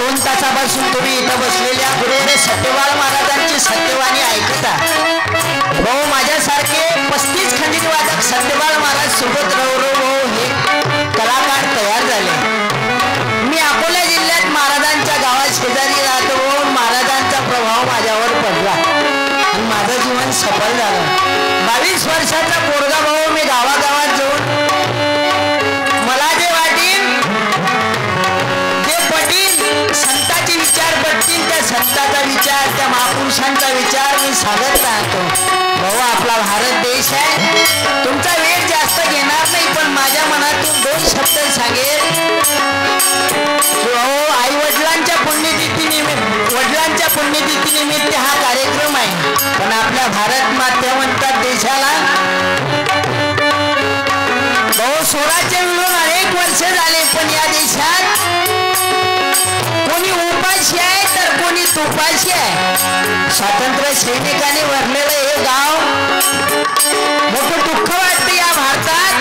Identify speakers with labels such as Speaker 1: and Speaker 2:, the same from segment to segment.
Speaker 1: 2 तासापासून तुम्ही इथं बसलेल्या गुरुदेव सत्यवाळ महाराजांची सत्यवाणी ऐकता। भाऊ माझ्यासारखे 35 खंडित वादक सत्यवाळ महाराज सोबत भाऊ हे कलाकार तयार झाले। मी अकोला जिल्ह्यात महाराजांच्या गावात शेजारी राहतो। महाराजांचा प्रभाव माझ्यावर पडला आणि माझं जीवन सफल झालं। 22 वर्षाचा पोरगा भाऊ मी गावागावात जाऊन मला जे वाटेल जे पटील संतांचे विचार पटतील त्या संतांचा विचार त्या महापुरुषांचा विचार मी सांगत राहतो। भाऊ आपला भारत देश आहे। तुमचा वेळ जास्त घेणार नाही पण माझ्या मनातून 2 शब्द सांगेल। भाऊ आई वडिलांच्या पुण्यतिथीनिमित्त हा कार्यक्रम आहे पण आपल्या भारत माता म्हणतात देशाला भाऊ स्वराज्य मिळून अनेक वर्ष झाले पण या देशात कोणी उपाशी आहे तर कोणी तुपाशी आहे। स्वातंत्र्य सैनिकांनी भरलेलं हे गाव मोठं दुःख वाटते या भारतात।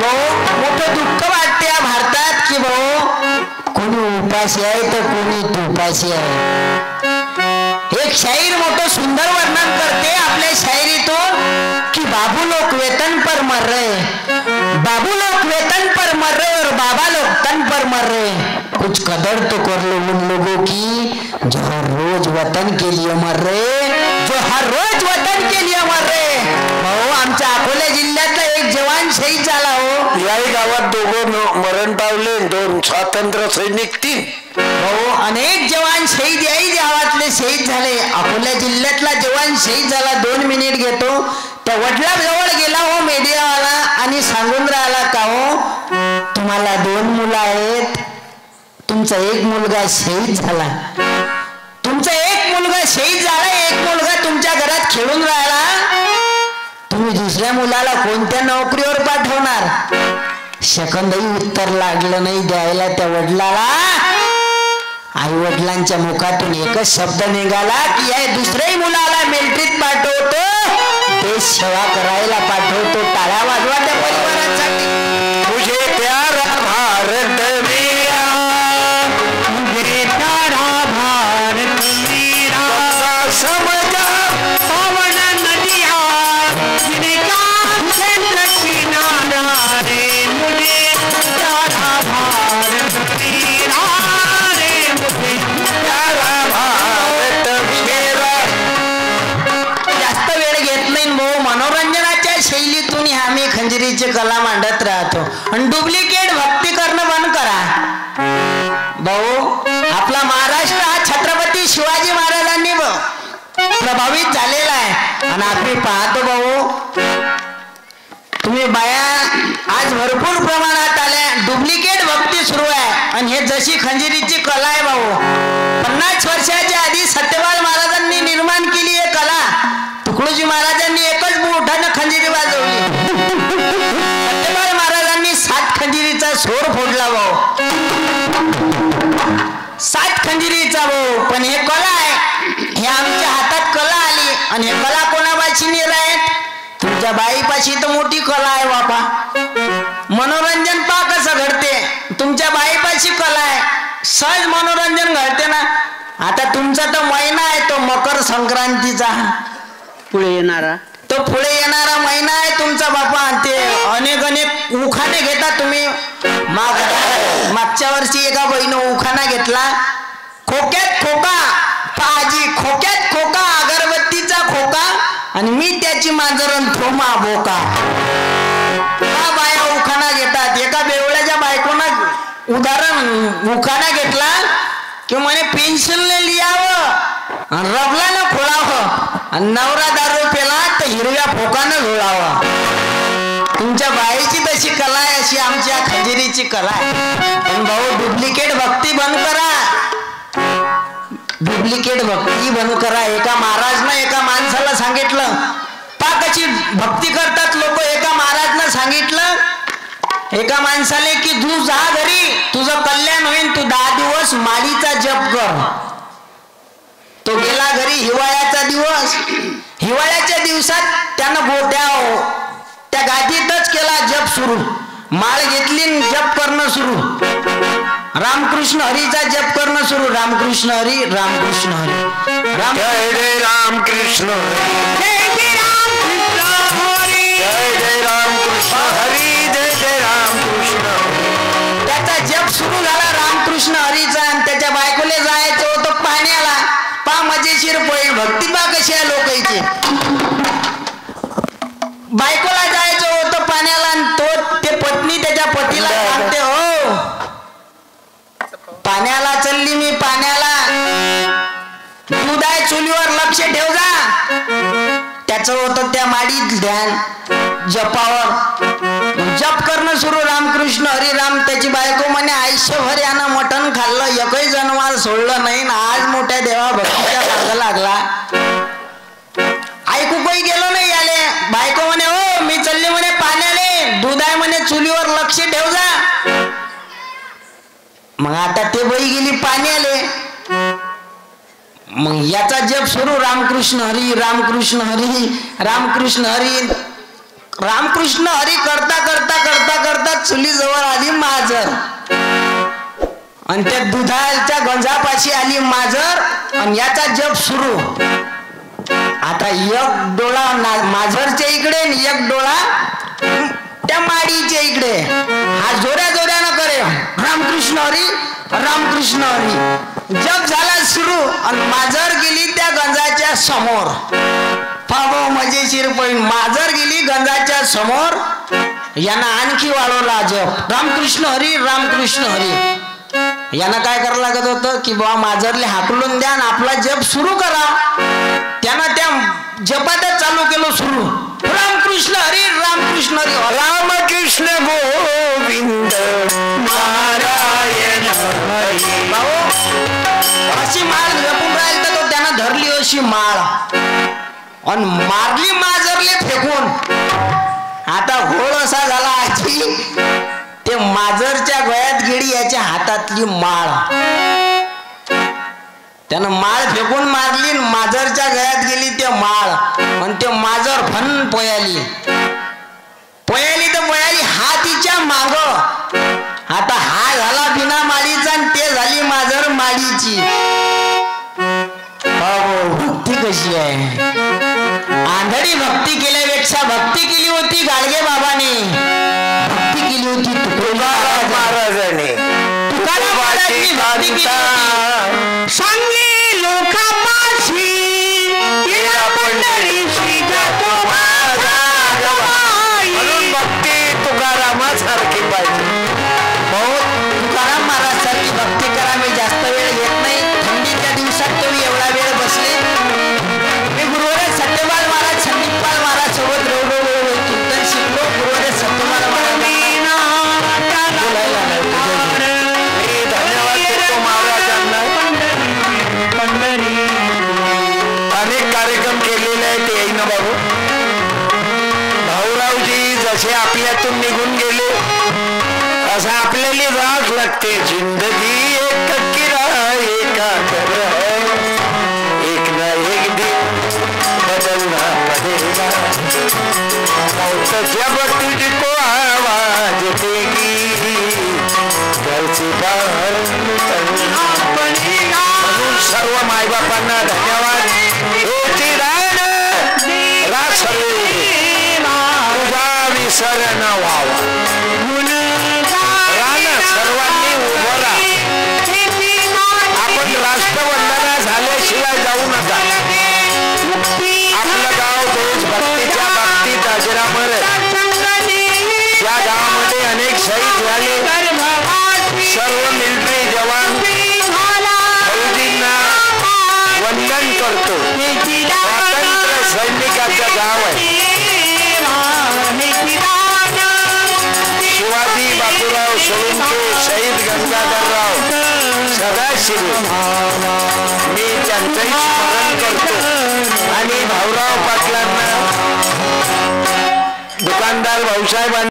Speaker 1: भाऊ मोठं दुःख वाटते या भारतात की भाऊ कोणी उपाशी आहे तर कोणी तुपाशी आहे। एक शाहीर मोठं सुंदर वर्णन करते आपल्या शायरीतून कि बाबू लोग वेतन पर मर रहे, बाबू लोग वेतन पर मर रहे और बाबा लोग तन पर मर रहे। कुछ कदर तो कर लो उन लोगों की जो हर रोज वतन के लिए मर रहे, जो हर रोज वतन के लिए मर रहे। भाऊ आमच्या अकोला जिल्ह्यातला एक जवान शहीद झाला हो।
Speaker 2: याही गावात 2 मरण पावले, 2 स्वातंत्र्य सैनिक 3।
Speaker 1: भाऊ अनेक जवान शहीद याही गावातले शहीद झाले। अकोला जिल्ह्यातला जवान शहीद झाला। 2 मिनिट घेतो। त्या वडिलांजवळ गेला हो मीडियावाला आणि सांगून राहिला का हो तुम्हाला 2 मुलं आहेत, तुमचा एक मुलगा शहीद झाला, तुमचा एक मुलगा शहीद झाला, एक मुलगा तुमच्या घरात खेळून राहिला, तुम्ही दुसऱ्या मुलाला कोणत्या नोकरीवर पाठवणार? सेकंदही उत्तर लागलं नाही द्यायला त्या वडिलाला। आई वडिलांच्या मुखातून एकच शब्द निघाला की या दुसऱ्याही मुलाला मिलिटरीत पाठवतो, देश सेवा करायला पाठवतो। टाळ्या वाजवा त्या परिवारांसाठी।
Speaker 2: मुझे प्यारा भारत मेरा, मुझे प्यारा भारत मेरा, समझा पवन नदिया जिनका चंद्र किनारा रे, मुझे प्यारा भारत मेरा रे, मुझे प्यारा भारत मेरा।
Speaker 1: जास्त वेळ घेत नाही भाऊ। मनोरंजनाच्या शैलीतून आम्ही खंजरीची कला मांडत राहतो आणि डुप्लिकेट भक्ती करणं बंद करा भाऊ। आपला महाराष्ट्र हा छत्रपती शिवाजी महाराजांनी प्रभावित झालेला आहे आणि आम्ही पाहतो भाऊ तुम्ही बाया आज भरपूर प्रमाणात आल्या, डुप्लिकेट भक्ती सुरू आहे आणि हे जशी खंजरीची कला आहे भाऊ 50 वर्षाच्या आधी सत्यवाळ महाराजांनी निर्माण केली ही कला। तुकडोजी महाराजांनी एकच बोटाने खंजिरी वाजवली, सत्यवाळ महाराजांनी 7 खंजिरीचा सोर फोडला भाऊ, 7 खंजिरीचा भाऊ। पण हे कला आहे, हे आमच्या हातात कला आली आणि हे कला कोणापाशी निर्यात? तुमच्या बाईपाशी तर मोठी कला आहे बापा। मनोरंजन पा कसं घडते, तुमच्या बाईपाशी कला आहे, सहज मनोरंजन घडते ना। आता तुमचा तो महिना आहे तो मकर संक्रांतीचा,
Speaker 3: पुढे येणारा
Speaker 1: महिना आहे तुमचा बापा। ते अनेक उखाणे घेता तुम्ही। मागच्या वर्षी एका बहिणीनं उखाणा घेतला, खोक्यात खोका पाजी, खोक्यात खोका अगरबत्तीचा खोका आणि मी त्याची मांजरण थोमा बोका। हा बाया उखाणा घेतात। एका बेवड्याच्या बायकोनं उदाहरण उखाणा घेतला की म्हणे पेन्सिलने लिहावं आणि रबलानं खोळावं आणि नवरा दारू पेला तर हिरव्या फोकानं झोळावं। तुमच्या बाईची तशी कला आहे, अशी आमच्या खंजिरीची कला आहे। पण भाऊ डुप्लिकेट भक्ती बंद करा, डुप्लिकेट भक्ती बंद करा। एका महाराजनं एका माणसाला सांगितलं, पा कशी भक्ती करतात लोक। एका महाराजनं सांगितलं एका माणसाले की तू जा घरी, तुझं कल्याण होईल, तू 10 दिवस माळीचा जप कर। तो गेला घरी, हिवाळ्याचा दिवस, हिवाळ्याच्या दिवसात त्यानं त्या गादीतच केला जप सुरू, माळ घेतली जप करणं सुरू। रामकृष्ण हरीचा जप करणं सुरू. रामकृष्ण हरी, रामकृष्ण हरी, राम
Speaker 2: जय जय रामकृष्ण
Speaker 1: जय जय रामकृष्ण हरी,
Speaker 2: जय जय रामकृष्ण हरी, जय जय रामकृष्ण.
Speaker 1: त्याचा जप सुरू झाला रामकृष्ण हरीचा. आणि त्याच्या बायकोले जायचं होतं पाण्याला. पा मजेशीर पळी भक्ती पा कशी आहे लोकांची. बायकोला जायचं होतं पाण्याला आणि ते पत्नी त्याच्या पतीला सांगते, हो पाण्याला चालली मी, पाण्याला दूध आहे चुलीवर, लक्ष ठेव जा. त्याचं होतं त्या माडीत ध्यान, जपावर. जप करणं सुरू रामकृष्ण हरी राम. त्याची बायको म्हणे आयुष्यभर यानं मटण खाल्लं, एकही जनावर सोडलं नाही ना आज मोठ्या देवा भक्तीच्या मागं लागला. ऐकू काही गेलो नाही याले. बायको म्हणे हो मी चालली म्हणे पाण्याले, दूध आहे म्हणे चुलीवर, लक्ष ठेव जा. मग आता ते बाई गेली पाण्याले. मग याचा जप सुरू रामकृष्ण हरी, रामकृष्ण हरी, रामकृष्ण हरी, रामकृष्ण हरी करता करता करता करता चुलीजवळ आली माजर. आणि त्या दुधाच्या गंजापाशी आली माजर. आणि याचा जप सुरू. आता एक डोळा माजरच्या इकडे आणि एक डोळा त्या माडीच्या इकडे. हा जोऱ्या जोऱ्यानं करे रामकृष्ण हरी, रामकृष्ण हरी. जप झाला सुरू. आणि माजर गेली त्या गंजाच्या समोर. पाहो मजेशीर पण माजर गेली गंजाच्या समोर. यांना आणखी वाढवला जप रामकृष्ण हरी, रामकृष्ण हरी. यांना काय करावं लागत होतं की बाबा माजरले हाकलून द्या आणि आपला जप सुरू करा. त्यानं त्या जपातच चालू केलं सुरू. रामकृष्ण हरी, रामकृष्ण हरी,
Speaker 2: रामकृष्ण गोविंद नारायण हरी.
Speaker 1: भाऊ अशी माळ जपून राहील तर तो त्यानं धरली अशी माळ आणि मारली माजरले फेकून. आता घोळ असा झाला आजी ते माजरच्या गळ्यात गेली याच्या हातातली माळ. त्यानं माळ फेकून मारली, माजरच्या गळ्यात गेली ते माळ. आणि ते माजर फन पयाली तर पयाली हा तिच्या माग. आता हा झाला बिना माळीचा आणि ते झाली माजर माळीची. भक्ती कशी आहे. आंधळी भक्ती केल्यापेक्षा भक्ती केली होती गाडगे बाबाने, भक्ती केली होती तुकाराम
Speaker 2: महाराजांनी.
Speaker 1: तुकाराम महाराजांनी भक्ती केली होती. सांगली लोकापाशी पंढरीशी जातो माझा गवाई.
Speaker 2: म्हणून भक्ती तुकारामासारखी पाहिजे.
Speaker 1: तुकाराम महाराज सारखी भक्ती करा. मी जास्त वेळ घेत नाही. थंडीच्या दिवसात तुम्ही एवढा वेळ बसले. मी गुरुवारे सत्यपाल महाराज, संदीपपाल महाराज सोबत कीर्तन शिकलो. गुरुवारे सत्यपाल महाराज
Speaker 2: धन्यवाद देतो महाराजांना. अनेक कार्यक्रम केलेले आहेत ते ना बाबू. भाऊरावजी जसे आपल्यातून निघून गेले असं आपल्याला राख लागते. जिंदगी एक किरा एका कर है, एक ना एक दिन बदलना पड़ेगा. मौत जब तुझको आवाज देगी घर से बाहर निकलना पड़ेगा. म्हणून सर्व मायबापांना धन्यवाद. तुझा विसर न व्हावा. सर्वांनी उभं राहा. आपण राष्ट्रवंदना झाल्याशिवाय जाऊ नका. आपलं गाव देशभक्तीच्या बाबतीत अजरामर आहे. या गावामध्ये अनेक शहीद झाले. सर्व मिलिटरी जवान फौजींना वंदन करतो. स्वातंत्र्य सैनिकाचं गाव आहे. शिवाजी बापूराव सोळुंके, शहीद गंगाधरराव सदाशिव, मी त्यांचंही स्मरण करतो. आणि भाऊराव पाटलांना, दुकानदार भाऊसाहेबांना